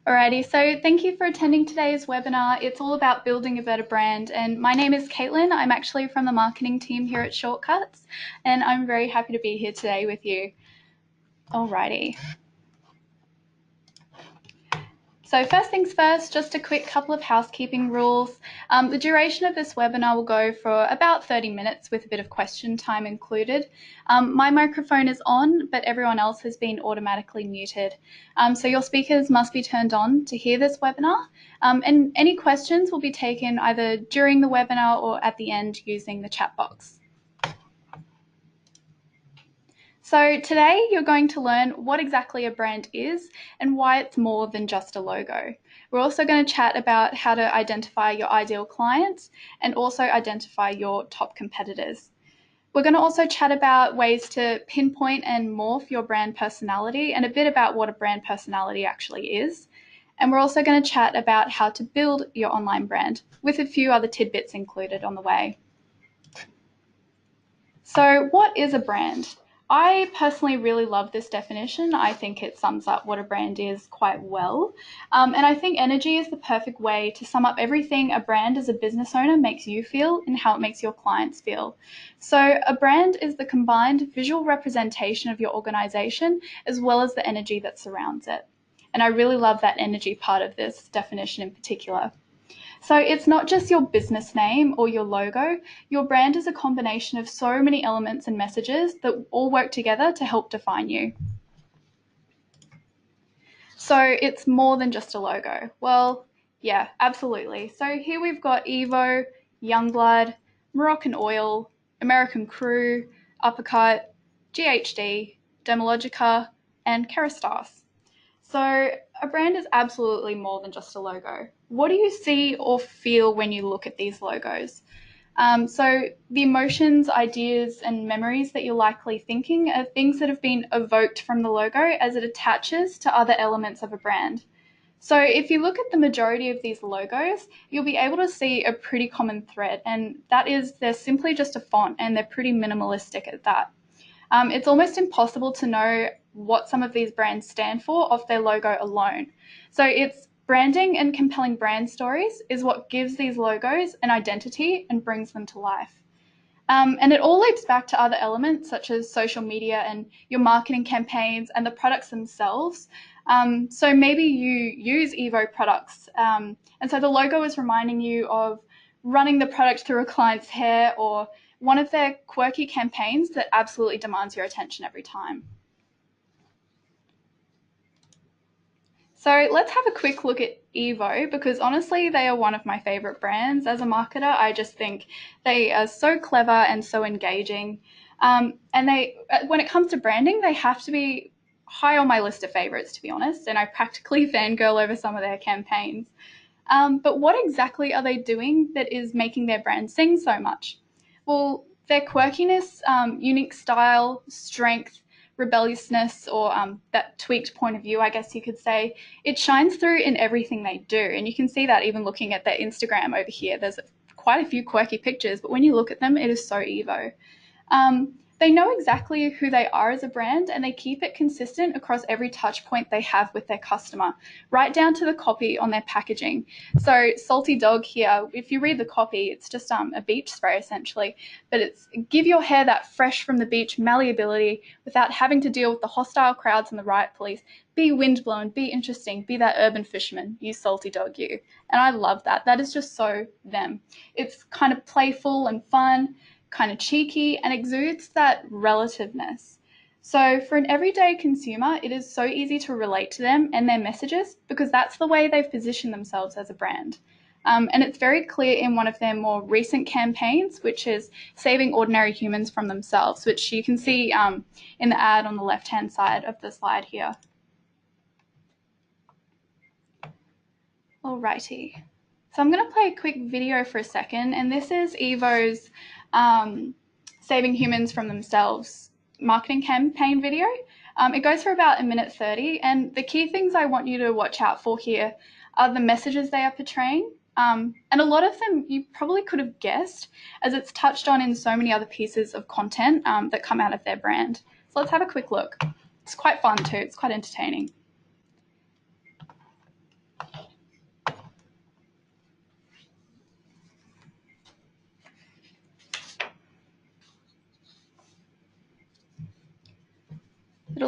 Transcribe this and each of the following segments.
Alrighty, so thank you for attending today's webinar. It's all about building a better brand, and my name is Caitlin. I'm actually from the marketing team here at Shortcuts, and I'm very happy to be here today with you. Alrighty. So first things first, just a quick couple of housekeeping rules. The duration of this webinar will go for about 30 minutes with a bit of question time included. My microphone is on, but everyone else has been automatically muted. So your speakers must be turned on to hear this webinar. And any questions will be taken either during the webinar or at the end using the chat box. So today you're going to learn what exactly a brand is and why it's more than just a logo. We're also going to chat about how to identify your ideal clients and also identify your top competitors. We're going to also chat about ways to pinpoint and morph your brand personality and a bit about what a brand personality actually is. And we're also going to chat about how to build your online brand with a few other tidbits included on the way. So what is a brand? I personally really love this definition. I think it sums up what a brand is quite well. And I think energy is the perfect way to sum up everything a brand as a business owner makes you feel and how it makes your clients feel. So a brand is the combined visual representation of your organization as well as the energy that surrounds it. And I really love that energy part of this definition in particular. So it's not just your business name or your logo. Your brand is a combination of so many elements and messages that all work together to help define you. So it's more than just a logo. Well, yeah, absolutely. So here we've got Evo, Youngblood, Moroccan Oil, American Crew, Uppercut, GHD, Dermalogica, and Kerastase. So a brand is absolutely more than just a logo. What do you see or feel when you look at these logos? So the emotions, ideas, and memories that you're likely thinking are things that have been evoked from the logo as it attaches to other elements of a brand. So if you look at the majority of these logos, you'll be able to see a pretty common thread, and that is they're simply just a font and they're pretty minimalistic at that. It's almost impossible to know what some of these brands stand for off their logo alone. So it's branding and compelling brand stories is what gives these logos an identity and brings them to life. And it all loops back to other elements such as social media and your marketing campaigns and the products themselves. So maybe you use Evo products, and so the logo is reminding you of running the product through a client's hair or one of their quirky campaigns that absolutely demands your attention every time. So let's have a quick look at Evo because honestly they are one of my favorite brands. As a marketer, I just think they are so clever and so engaging. And when it comes to branding, they have to be high on my list of favorites, to be honest, and I practically fangirl over some of their campaigns. But what exactly are they doing that is making their brand sing so much? Well, their quirkiness, unique style, strength, rebelliousness, or that tweaked point of view, I guess you could say, it shines through in everything they do. And you can see that even looking at their Instagram over here. There's quite a few quirky pictures, but when you look at them, it is so Evo. They know exactly who they are as a brand and they keep it consistent across every touch point they have with their customer, right down to the copy on their packaging. So Salty Dog here, if you read the copy, it's just a beach spray essentially, but it's give your hair that fresh from the beach malleability without having to deal with the hostile crowds and the riot police. Be windblown, be interesting, be that urban fisherman, you Salty Dog you. And I love that. That is just so them. It's kind of playful and fun, kind of cheeky, and exudes that relativeness. So for an everyday consumer, it is so easy to relate to them and their messages because that's the way they've positioned themselves as a brand. And it's very clear in one of their more recent campaigns, which is saving ordinary humans from themselves, which you can see in the ad on the left-hand side of the slide here. Alrighty. So I'm going to play a quick video for a second, and this is Evo's Saving Humans from Themselves marketing campaign video. It goes for about 1:30, and the key things I want you to watch out for here are the messages they are portraying. And a lot of them you probably could have guessed as it's touched on in so many other pieces of content that come out of their brand. So let's have a quick look. It's quite fun too. It's quite entertaining.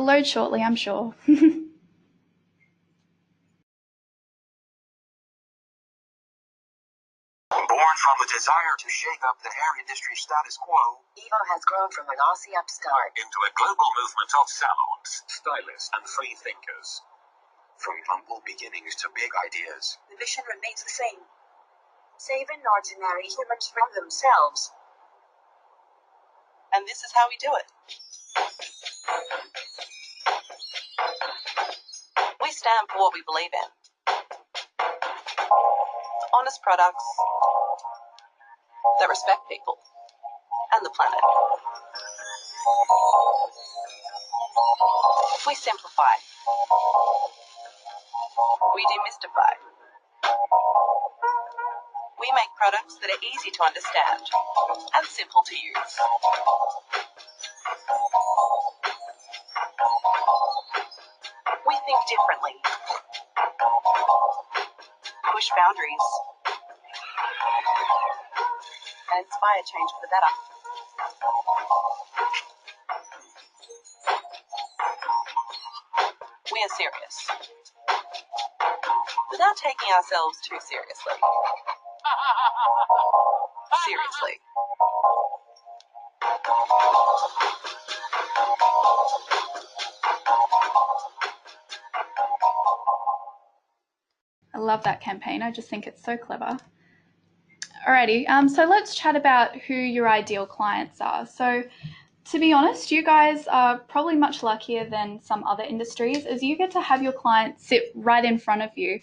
It'll load shortly, I'm sure. Born from the desire to shake up the hair industry status quo, Evo has grown from an Aussie upstart into a global movement of salons, stylists, and free thinkers. From humble beginnings to big ideas, the mission remains the same: saving ordinary humans from themselves. And this is how we do it. We stand for what we believe in. Honest products that respect people and the planet. We simplify. We demystify. We make products that are easy to understand and simple to use. We think differently. Push boundaries. And inspire change for the better. We are serious, without taking ourselves too seriously. Seriously. I love that campaign. I just think it's so clever. Alrighty, so let's chat about who your ideal clients are. So to be honest, you guys are probably much luckier than some other industries, as you get to have your clients sit right in front of you,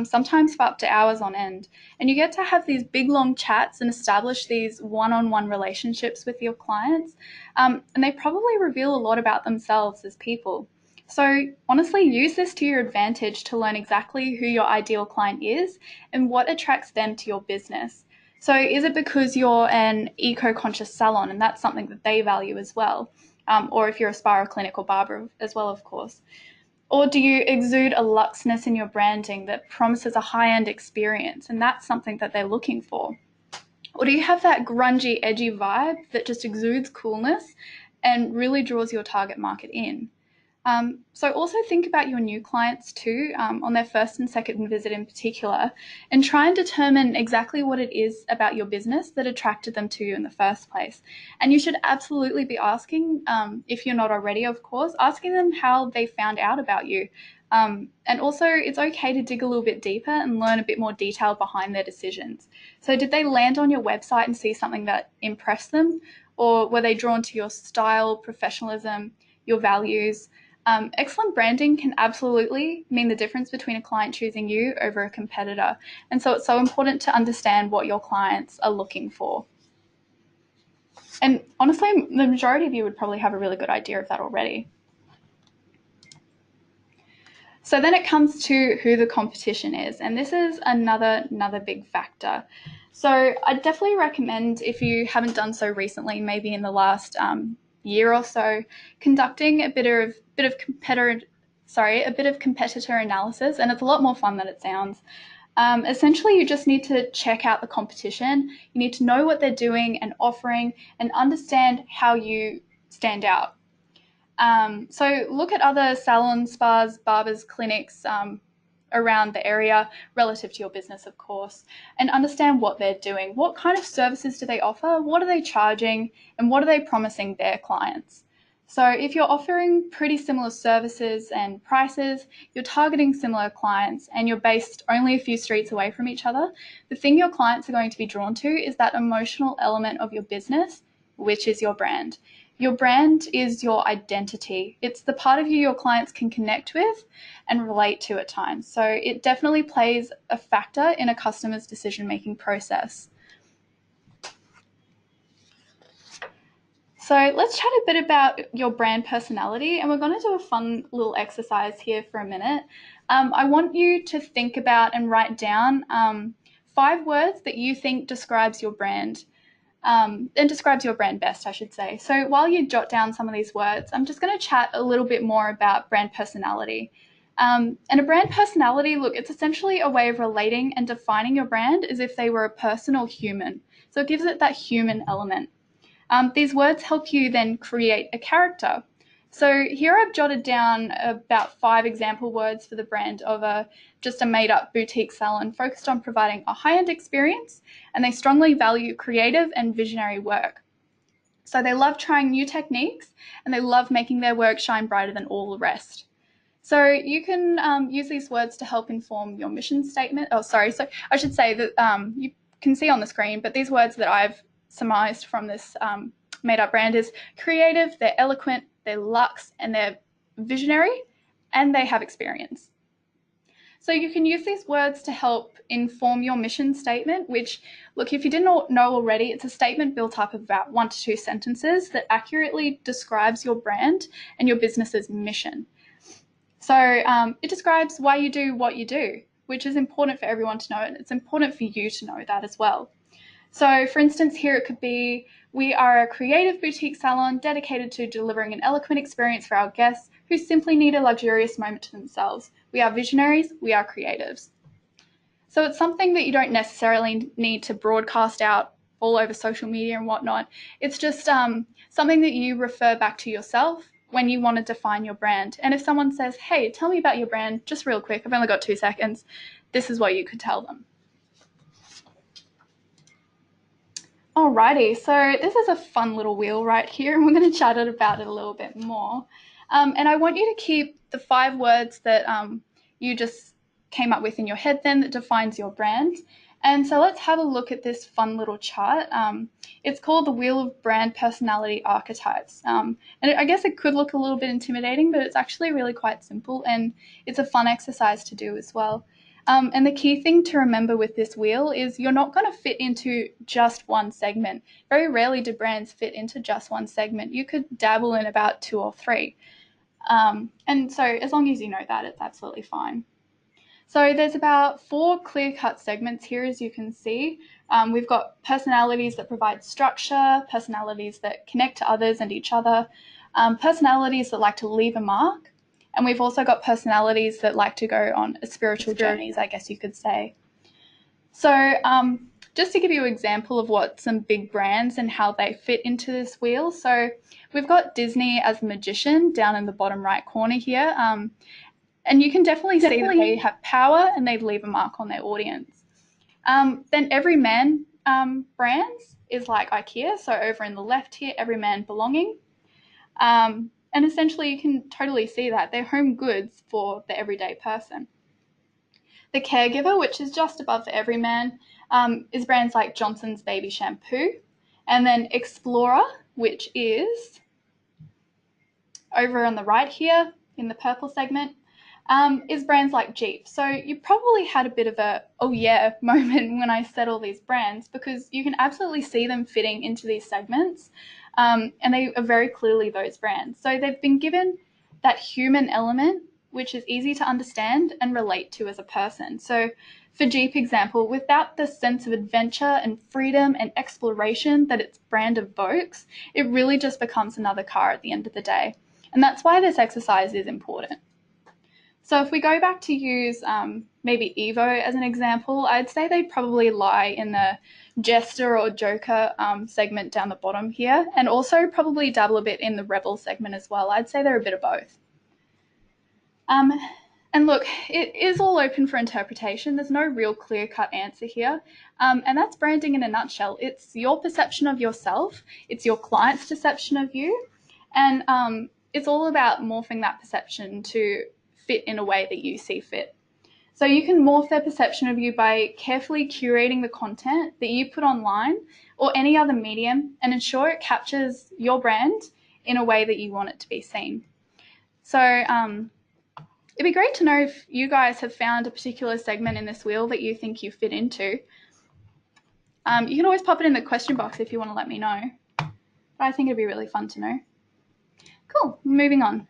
sometimes for up to hours on end. And you get to have these big, long chats and establish these one-on-one relationships with your clients. And they probably reveal a lot about themselves as people. So honestly, use this to your advantage to learn exactly who your ideal client is and what attracts them to your business. So is it because you're an eco-conscious salon and that's something that they value as well? Or if you're a spa or clinic or barber as well, of course. Or do you exude a luxness in your branding that promises a high-end experience and that's something that they're looking for? Or do you have that grungy, edgy vibe that just exudes coolness and really draws your target market in? So also think about your new clients too, on their first and second visit in particular, and try and determine exactly what it is about your business that attracted them to you in the first place. And you should absolutely be asking, if you're not already, of course, asking them how they found out about you. And also it's okay to dig a little bit deeper and learn a bit more detail behind their decisions. So did they land on your website and see something that impressed them? Or were they drawn to your style, professionalism, your values? Excellent branding can absolutely mean the difference between a client choosing you over a competitor. And so it's so important to understand what your clients are looking for. And honestly, the majority of you would probably have a really good idea of that already. So then it comes to who the competition is. And this is another big factor. So I definitely recommend, if you haven't done so recently, maybe in the last year or so, conducting a bit of competitor analysis, and it's a lot more fun than it sounds. Essentially, you just need to check out the competition. You need to know what they're doing and offering and understand how you stand out. So look at other salons, spas, barbers, clinics around the area relative to your business, of course, and understand what they're doing. What kind of services do they offer? What are they charging? And what are they promising their clients? So if you're offering pretty similar services and prices, you're targeting similar clients, and you're based only a few streets away from each other, the thing your clients are going to be drawn to is that emotional element of your business, which is your brand. Your brand is your identity. It's the part of you your clients can connect with and relate to at times. So it definitely plays a factor in a customer's decision-making process. So let's chat a bit about your brand personality, and we're going to do a fun little exercise here for a minute. I want you to think about and write down 5 words that you think describes your brand. And describes your brand best, I should say. So while you jot down some of these words, I'm just going to chat a little bit more about brand personality. And a brand personality, look, it's essentially a way of relating and defining your brand as if they were a person or human. So it gives it that human element. These words help you then create a character. So here I've jotted down about 5 example words for the brand of just a made-up boutique salon focused on providing a high-end experience, and they strongly value creative and visionary work. So they love trying new techniques, and they love making their work shine brighter than all the rest. So you can use these words to help inform your mission statement. So I should say that you can see on the screen, but these words that I've surmised from this made-up brand is creative, they're eloquent, they're luxe, and they're visionary, and they have experience. So you can use these words to help inform your mission statement, which, look, if you didn't know already, it's a statement built up of about 1 to 2 sentences that accurately describes your brand and your business's mission. So it describes why you do what you do, which is important for everyone to know, and it's important for you to know that as well. So for instance, here it could be, we are a creative boutique salon dedicated to delivering an eloquent experience for our guests who simply need a luxurious moment to themselves. We are visionaries, we are creatives. So it's something that you don't necessarily need to broadcast out all over social media and whatnot. It's just something that you refer back to yourself when you want to define your brand. And if someone says, hey, tell me about your brand, just real quick, I've only got 2 seconds, this is what you could tell them. Alrighty, so this is a fun little wheel right here, and we're going to chat about it a little bit more. And I want you to keep the 5 words that you just came up with in your head then that defines your brand. And so let's have a look at this fun little chart. It's called the Wheel of Brand Personality Archetypes. And I guess it could look a little bit intimidating, but it's actually really quite simple, and it's a fun exercise to do as well. And the key thing to remember with this wheel is you're not going to fit into just one segment. Very rarely do brands fit into just one segment. You could dabble in about 2 or 3. And so as long as you know that, it's absolutely fine. So there's about 4 clear-cut segments here, as you can see. We've got personalities that provide structure, personalities that connect to others and each other, personalities that like to leave a mark, and we've also got personalities that like to go on spiritual journeys, I guess you could say. So just to give you an example of what some big brands and how they fit into this wheel. So we've got Disney as a magician down in the bottom right corner here. And you can definitely see that they have power and they leave a mark on their audience. Then Everyman brands is like IKEA. So over in the left here, Everyman belonging. And essentially you can totally see that. They're home goods for the everyday person. The Caregiver, which is just above the Everyman, is brands like Johnson's Baby Shampoo. And then Explorer, which is over on the right here in the purple segment, is brands like Jeep. So you probably had a bit of a, oh yeah, moment when I said all these brands, because you can absolutely see them fitting into these segments. And they are very clearly those brands. So they've been given that human element, which is easy to understand and relate to as a person. So for Jeep example, without the sense of adventure and freedom and exploration that its brand evokes, it really just becomes another car at the end of the day. And that's why this exercise is important. So if we go back to use maybe Evo as an example, I'd say they'd probably lie in the jester or joker segment down the bottom here, and also probably dabble a bit in the rebel segment as well. I'd say they're a bit of both. And look, it is all open for interpretation. There's no real clear-cut answer here. And that's branding in a nutshell. It's your perception of yourself. It's your client's perception of you. And it's all about morphing that perception to fit in a way that you see fit. So you can morph their perception of you by carefully curating the content that you put online or any other medium and ensure it captures your brand in a way that you want it to be seen. So it'd be great to know if you guys have found a particular segment in this wheel that you think you fit into. You can always pop it in the question box if you want to let me know. But I think it'd be really fun to know. Cool, moving on.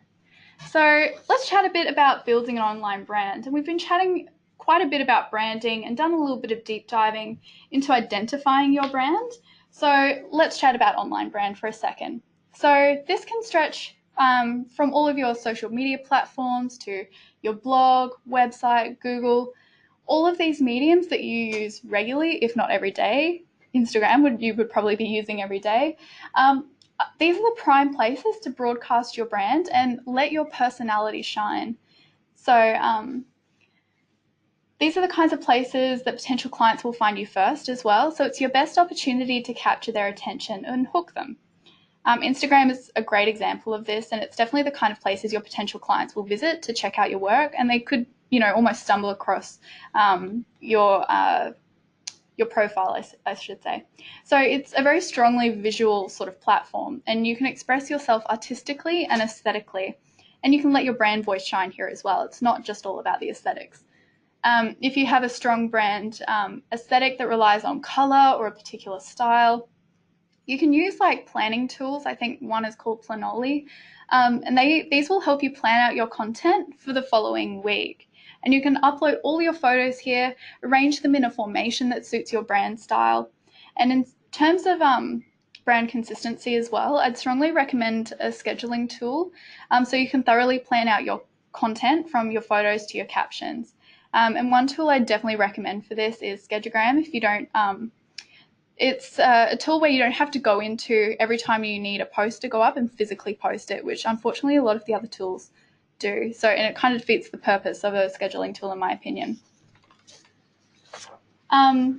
So let's chat a bit about building an online brand. And we've been chatting quite a bit about branding and done a little bit of deep diving into identifying your brand. So let's chat about online brand for a second. So this can stretch from all of your social media platforms to your blog, website, Google, all of these mediums that you use regularly, if not every day. Instagram you would probably be using every day. these are the prime places to broadcast your brand and let your personality shine. So these are the kinds of places that potential clients will find you first as well. So it's your best opportunity to capture their attention and hook them. Instagram is a great example of this, and it's definitely the kind of places your potential clients will visit to check out your work, and they could, almost stumble across your profile, I should say. So it's a very strongly visual sort of platform, and you can express yourself artistically and aesthetically, and you can let your brand voice shine here as well. It's not just all about the aesthetics. If you have a strong brand aesthetic that relies on color or a particular style, you can use like planning tools. I think one is called Planoly, and these will help you plan out your content for the following week. And you can upload all your photos here, arrange them in a formation that suits your brand style. And in terms of brand consistency as well, I'd strongly recommend a scheduling tool, so you can thoroughly plan out your content from your photos to your captions. And one tool I definitely recommend for this is Schedugram. If you don't, it's a tool where you don't have to go into every time you need a post to go up and physically post it, which unfortunately a lot of the other tools do. So, and it kind of defeats the purpose of a scheduling tool, in my opinion.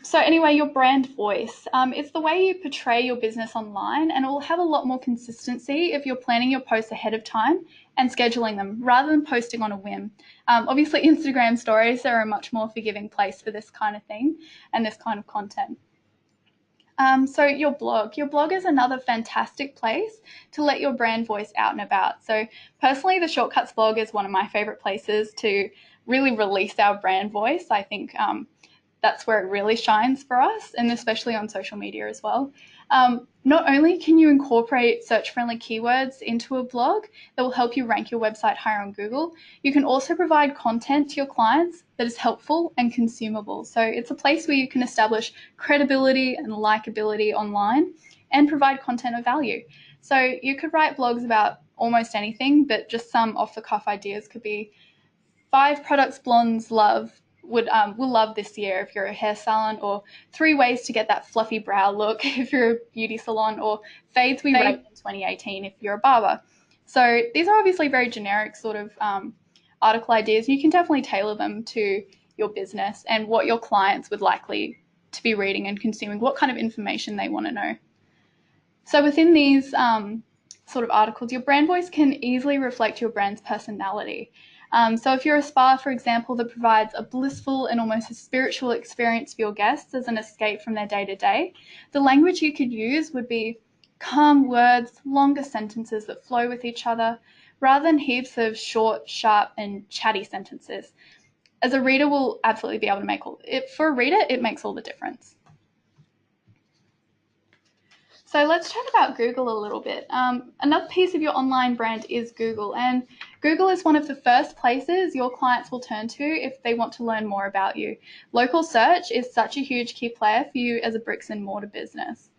So anyway, your brand voice. It's the way you portray your business online, and it will have a lot more consistency if you're planning your posts ahead of time and scheduling them rather than posting on a whim. Obviously, Instagram stories are a much more forgiving place for this kind of thing and this kind of content. So your blog. Your blog is another fantastic place to let your brand voice out and about. So personally, the Shortcuts blog is one of my favorite places to really release our brand voice. I think that's where it really shines for us, and especially on social media as well. Not only can you incorporate search-friendly keywords into a blog that will help you rank your website higher on Google, you can also provide content to your clients that is helpful and consumable. So it's a place where you can establish credibility and likability online and provide content of value. So you could write blogs about almost anything, but just some off-the-cuff ideas could be 5 products blondes will love this year if you're a hair salon, or 3 ways to get that fluffy brow look if you're a beauty salon, or fades we rate in 2018 if you're a barber. So these are obviously very generic sort of article ideas. You can definitely tailor them to your business and what your clients would likely to be reading and consuming, what kind of information they want to know. So within these sort of articles, your brand voice can easily reflect your brand's personality. So if you're a spa, for example, that provides a blissful and almost a spiritual experience for your guests as an escape from their day-to-day, the language you could use would be calm words, longer sentences that flow with each other, rather than heaps of short, sharp, and chatty sentences. As a reader will absolutely be able to make for a reader, it makes all the difference. So let's chat about Google a little bit. Another piece of your online brand is Google, and Google is one of the first places your clients will turn to if they want to learn more about you. Local search is such a huge key player for you as a bricks and mortar business.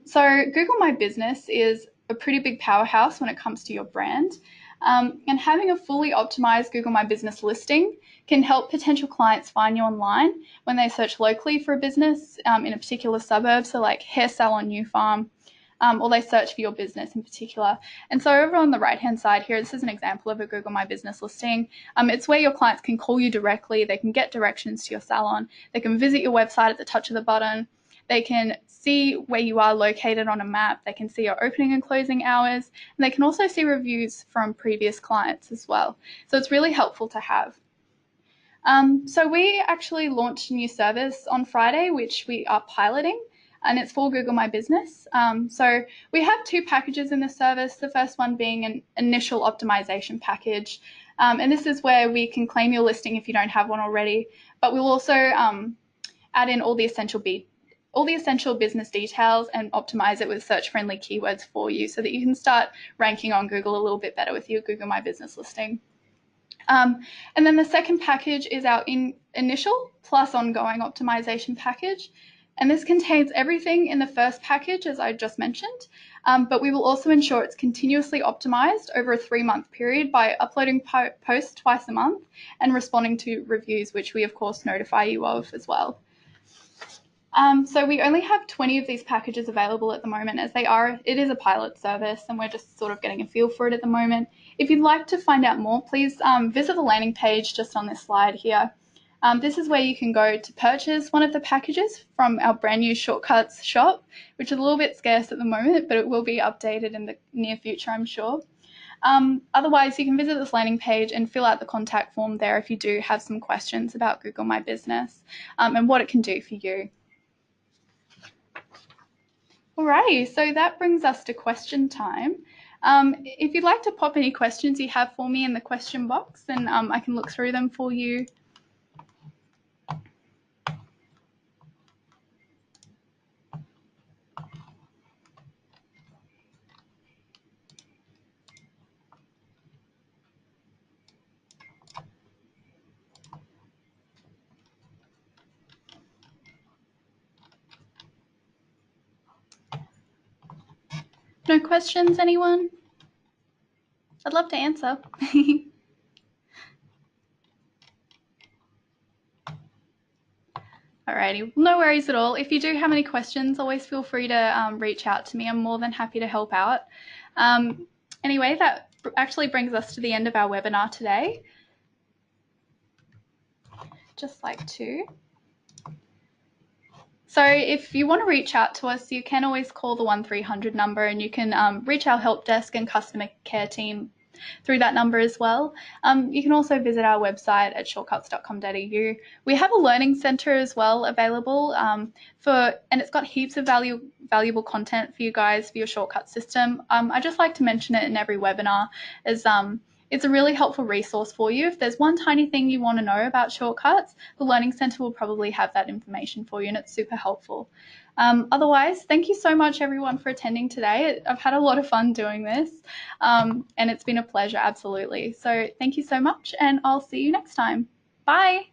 So Google My Business is a pretty big powerhouse when it comes to your brand. And having a fully optimized Google My Business listing can help potential clients find you online when they search locally for a business in a particular suburb, so like hair salon New Farm, or they search for your business in particular. And so over on the right-hand side here, this is an example of a Google My Business listing. It's where your clients can call you directly, they can get directions to your salon, they can visit your website at the touch of the button, they can see where you are located on a map, they can see your opening and closing hours, and they can also see reviews from previous clients as well. So it's really helpful to have. So we actually launched a new service on Friday, which we are piloting, and it's for Google My Business. So we have 2 packages in the service, the first one being an initial optimization package. And this is where we can claim your listing if you don't have one already, but we'll also add in all the essential business details and optimize it with search-friendly keywords for you so that you can start ranking on Google a little bit better with your Google My Business listing. And then the second package is our initial plus ongoing optimization package. And this contains everything in the first package, as I just mentioned, but we will also ensure it's continuously optimized over a 3-month period by uploading posts twice a month and responding to reviews, which we of course notify you of as well. So we only have 20 of these packages available at the moment, as it is a pilot service and we're just sort of getting a feel for it at the moment. If you'd like to find out more, please visit the landing page just on this slide here. This is where you can go to purchase one of the packages from our brand new Shortcuts shop, which is a little bit scarce at the moment, but it will be updated in the near future, I'm sure. Otherwise, you can visit this landing page and fill out the contact form there if you do have some questions about Google My Business and what it can do for you. Alrighty, so that brings us to question time. If you'd like to pop any questions you have for me in the question box, then I can look through them for you. No questions, anyone? I'd love to answer. Alrighty, no worries at all. If you do have any questions, always feel free to reach out to me. I'm more than happy to help out. Anyway, that actually brings us to the end of our webinar today. Just like to. So if you want to reach out to us, you can always call the 1300 number and you can reach our help desk and customer care team through that number as well. You can also visit our website at shortcuts.com.au. We have a learning centre as well available and it's got heaps of valuable content for you guys for your shortcut system. I just like to mention it in every webinar as it's a really helpful resource for you. If there's one tiny thing you want to know about shortcuts, the Learning Centre will probably have that information for you, and it's super helpful. Otherwise, thank you so much, everyone, for attending today. I've had a lot of fun doing this, and it's been a pleasure, absolutely. So thank you so much, and I'll see you next time. Bye.